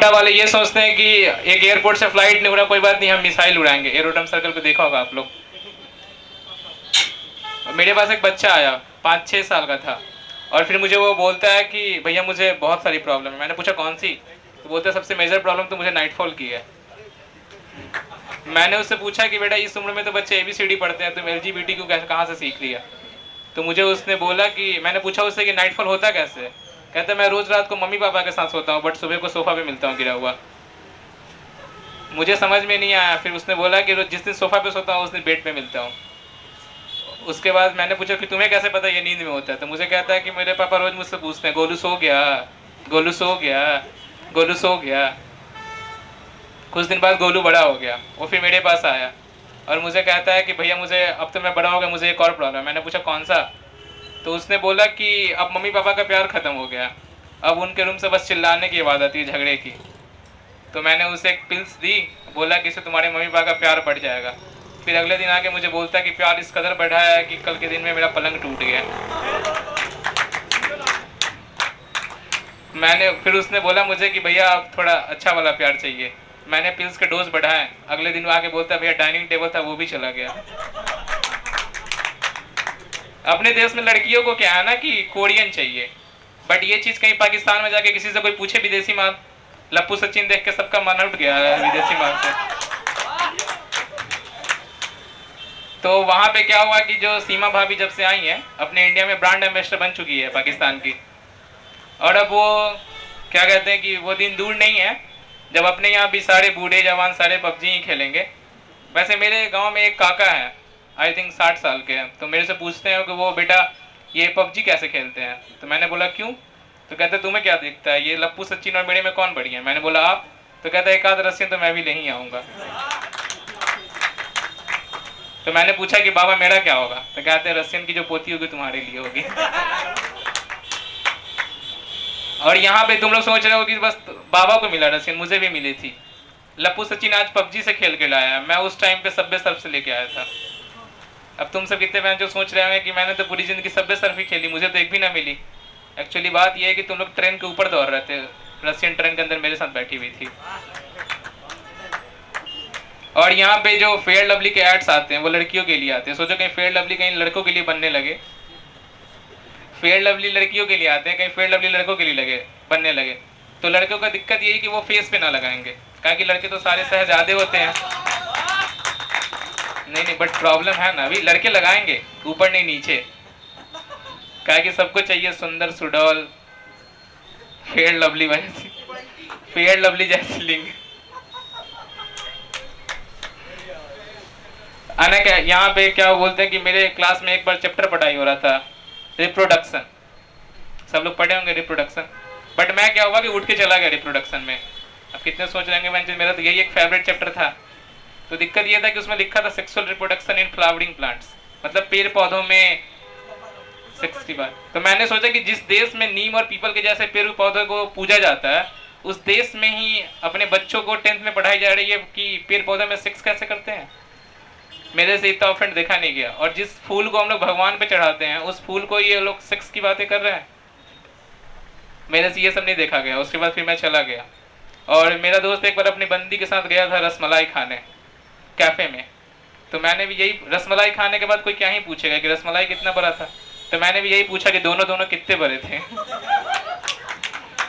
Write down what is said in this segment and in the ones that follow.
वाले ये सोचते हैं कि एक एयरपोर्ट से फ्लाइट नहीं उड़ा, कोई बात नहीं, हम मिसाइल उड़ाएंगे। एरोड्रम सर्कल पे देखा होगा आप लोग। मेरे पास एक बच्चा आया, 5-6 साल का था, और फिर मुझे वो बोलता है कि भैया मुझे बहुत सारी प्रॉब्लम है। मैंने पूछा कौन सी? तो बोलता है सबसे मेजर प्रॉब्लम तो मुझे नाइटफॉल की है। मैंने उससे पूछा कि बेटा इस उम्र में तो बच्चे ABCD पढ़ते हैं, तुम LGBTQ कहाँ से सीख लिया? तो मुझे उसने बोला कि, मैंने पूछा उससे कि नाइटफॉल होता कैसे? कहता मैं रोज रात को मम्मी पापा के साथ सोता हूँ, बट सुबह को सोफा पे मिलता हूँ गिरा हुआ। मुझे समझ में नहीं आया। फिर उसने बोला कि जिस दिन सोफा पे सोता हूँ उस दिन बेड पे मिलता हूँ। उसके बाद मैंने पूछा कि तुम्हें कैसे पता ये नींद में होता है? तो मुझे कहता है कि मेरे पापा रोज मुझसे पूछते हैं, गोलू सो गया, गोलू सो गया, गोलू सो गया। कुछ दिन बाद गोलू बड़ा हो गया, वो फिर मेरे पास आया और मुझे कहता है कि भैया मुझे अब तो मैं बड़ा हो गया, मुझे एक और प्रॉब्लम है। मैंने पूछा कौन सा? तो उसने बोला कि अब मम्मी पापा का प्यार खत्म हो गया, अब उनके रूम से बस चिल्लाने की आवाज़ आती है, झगड़े की। तो मैंने उसे एक पिल्स दी, बोला कि इससे तुम्हारे मम्मी पापा का प्यार बढ़ जाएगा। फिर अगले दिन आके मुझे बोलता कि प्यार इस कदर बढ़ा है कि कल के दिन में मेरा पलंग टूट गया। फिर उसने बोला मुझे कि भैया आप थोड़ा अच्छा वाला प्यार चाहिए। मैंने पिल्स के डोज बढ़ाए, अगले दिन आके बोलता भैया डाइनिंग टेबल था वो भी चला गया। अपने देश में लड़कियों को क्या है ना कि कोरियन चाहिए, बट ये चीज कहीं पाकिस्तान में जाके किसी से कोई पूछे विदेशी माल, लप्पू सचिन देख के सबका मन उठ गया है विदेशी माल से। तो वहां पे क्या हुआ कि जो सीमा भाभी जब से आई हैं, अपने इंडिया में ब्रांड एम्बेसडर बन चुकी है पाकिस्तान की। और अब वो क्या कहते हैं कि वो दिन दूर नहीं है जब अपने यहाँ भी सारे बूढ़े जवान सारे पबजी ही खेलेंगे। वैसे मेरे गांव में एक काका है, आई थिंक 60 साल के हैं, तो मेरे से पूछते हैं कि वो बेटा ये पबजी कैसे खेलते हैं? तो मैंने बोला क्यों? तो कहते तुम्हें क्या दिखता है, ये लप्पू सचिन और मेरे में कौन बढ़िया है? मैंने बोला आप। तो कहता एक आध रस्सियां तो मैं भी ले ही आऊँगा। तो मैंने पूछा कि बाबा मेरा क्या होगा? तो कहते रसियन की जो पोती होगी तुम्हारे लिए होगी। और यहाँ पे तुम लोग सोच रहे हो कि बस बाबा को मिला रसियन, मुझे भी मिली थी। लप्पू सचिन आज पबजी से खेल के लाया, मैं उस टाइम पे सब्बे सर्फ से लेके आया था। अब तुम सब कितने जो सोच रहे होंगे कि मैंने तो पूरी जिंदगी सब्बे सर्फ ही खेली, मुझे तो एक भी ना मिली। एक्चुअली बात यह है कि तुम लोग ट्रेन के ऊपर दौड़ रहे थे, रसियन ट्रेन के अंदर मेरे साथ बैठी हुई थी। और यहाँ पे जो फेयर लवली के एड्स आते हैं वो लड़कियों के लिए आते हैं। सोचो कहीं फेयर लवली कहीं लड़कों के लिए बनने लगे। फेयर लवली लड़कियों के लिए आते हैं, कहीं फेयर लवली लड़कों के लिए बनने लगे तो लड़कों का दिक्कत यही कि वो फेस पे ना लगाएंगे, कहा कि लड़के तो सारे शहजादे होते हैं। नहीं, बट प्रॉब्लम है ना, अभी लड़के लगाएंगे ऊपर नहीं नीचे, कहा कि सबको चाहिए सुंदर सुडौल फेयर लवली वैसी, फेयर लवली जैसी लिंग। आना क्या यहाँ पे क्या बोलते हैं कि मेरे क्लास में एक बार चैप्टर पढ़ाई हो रहा था रिप्रोडक्शन, सब लोग पढ़े होंगे रिप्रोडक्शन, बट मैं क्या हुआ कि उठ के चला गया रिप्रोडक्शन में। अब कितने सोच रहे होंगे मेरा तो यही एक फेवरेट चैप्टर था। तो दिक्कत ये था कि उसमें लिखा था sexual reproduction in flowering plants, मतलब पेड़ पौधों में सेक्स की बात। तो मैंने सोचा कि जिस देश में नीम और पीपल के जैसे पेड़ पौधों को पूजा जाता है, उस देश में ही अपने बच्चों को 10th में पढ़ाई जा रही है कि पेड़ पौधों में सेक्स कैसे करते हैं। मेरे से इतना ऑफेंड देखा नहीं गया। और जिस फूल को हम लोग भगवान पे चढ़ाते हैं उस फूल को ये लोग सेक्स की बातें कर रहे हैं, मेरे से ये सब नहीं देखा गया। उसके बाद फिर मैं चला गया और मेरा दोस्त एक बार अपनी बंदी के साथ गया था रसमलाई खाने कैफे में। तो मैंने भी यही, रसमलाई खाने के बाद कोई क्या ही पूछेगा कि रसमलाई कितना बड़ा था, तो मैंने भी यही पूछा कि दोनों कितने बड़े थे।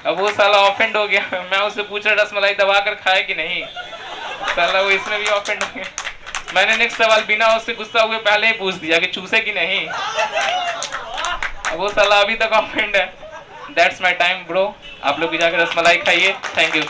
अब वो साला ऑफेंड हो गया, मैं उससे पूछ रहा रसमलाई दबा कर खाए कि नहीं, साला वो इसमें भी ऑफेंड हो गया। मैंने नेक्स्ट सवाल बिना उससे गुस्सा हुए पहले ही पूछ दिया कि चूसे कि नहीं, अब वो साला अभी तक ऑफेंड है। दैट्स माय टाइम ब्रो, आप लोग भी जाकर रसमलाई खाइए। Thank you.